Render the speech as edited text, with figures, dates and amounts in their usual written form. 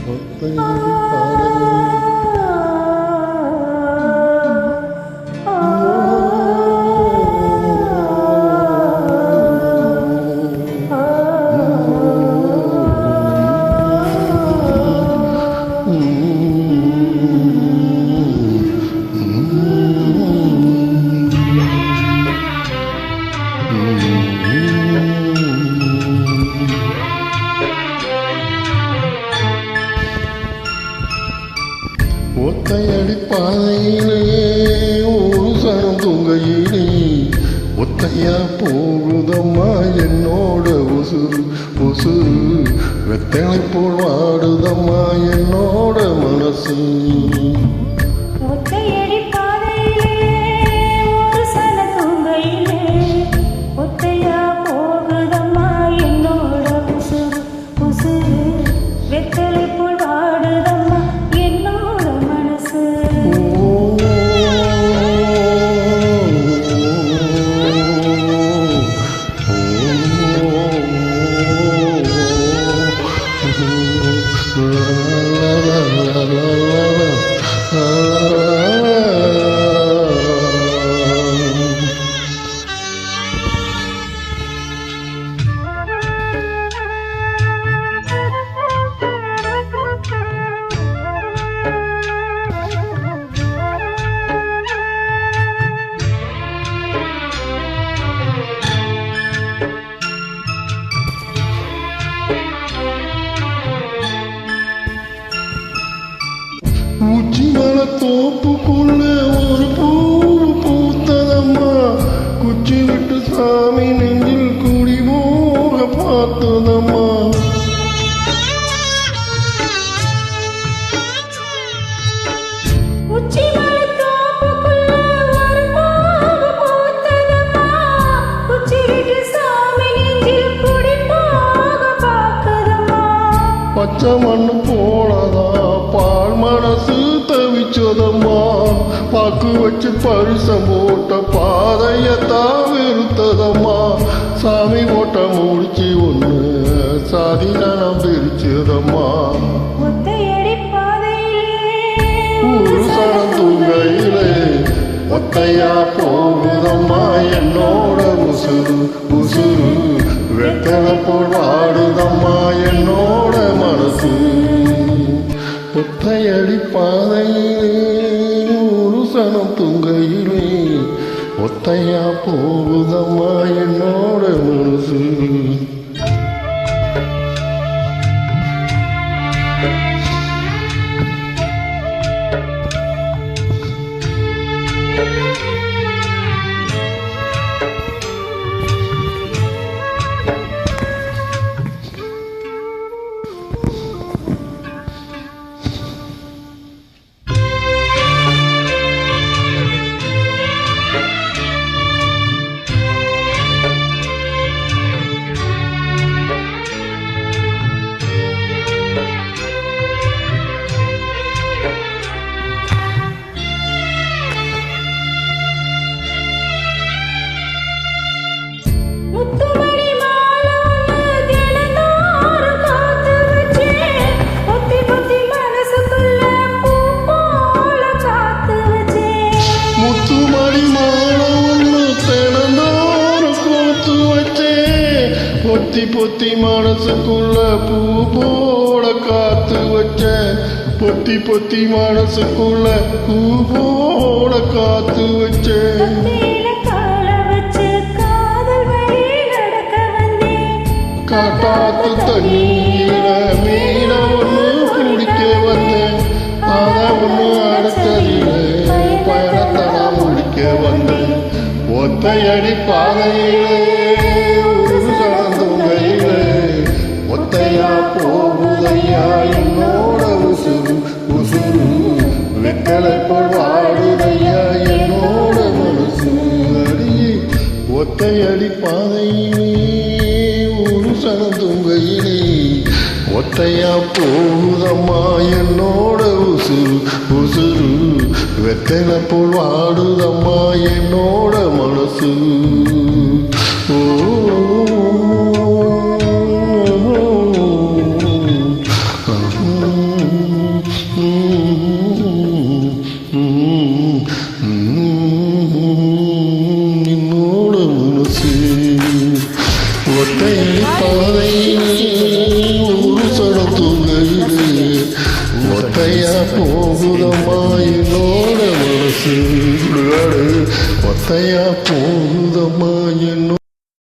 ஒத்தையடி பாதையிலே ஒத்தையடி பாதையிலே ஒரு சனம் தூங்கையிலே ஒத்தையா போகுதம்மா என்னோட உசுறு உசுறு வெத்தலை போல் வாடுதம்மா என்னோட மனசு உச்சிமல தோப்புக்குள்ள ஒரு பூ பூத்ததம்மா குச்சி விட்டு சாமி நெஞ்சில் குடி போக பார்த்ததம்மா பச்சை மண்ணு போனதா பால் மனசு தவிச்சதம்மா பாக்கு வச்சு பரிசம் போட்ட பாதையத்தான் வெறுத்ததம்மா சாமி ஓட்ட முடிச்சு ஒண்ணு சாதி நலம் பிரிச்சதம்மா ஒரு சனம் தூங்கையிலே ஒத்தையா போகுதம்மா என்னோட உசுறு உசுறு வெத்தலை போல் வாடுதம்மா என்னோட மனசு ஒத்தையடி பாதையிலே ஒரு சனம் தூங்கையிலே ஒத்தையா போகுதம்மா என்னோட மனசு பொத்தி பொத்தி மனசுக்குள்ள பூ போட காத்து வச்ச பொத்தி பொத்தி மனசுக்குள்ள பூ போட காத்து வச்ச காட்டாத்து தண்ணீர மீன ஒண்ணு குடிக்க வந்தேன் அத ஒண்ணு அடுத்ததில பயணத்தை நான் முடிக்க வந்தேன் ஒத்தையடி பாதையிலே ஒத்தையா போகுதையா என்னோட உசுறு உசுறு வெத்தலை போல் வாடுதையா என்னோட மனசு அடியே ஒத்தையடி பாதையிலே ஒரு சனம் தூங்கையிலே ஒத்தையா போகுதம்மா என்னோட உசுறு உசுறு வெத்தலை போல் வாடுதம்மா என்னோட மனசு ஓ என்னோட மனசு ஒத்தை பாதையில் ஒரு சடம் தூங்குது ஒத்தையா போகுதம்மா என்னோட மனசு ஒத்தையா போகுதம்மா என்னோட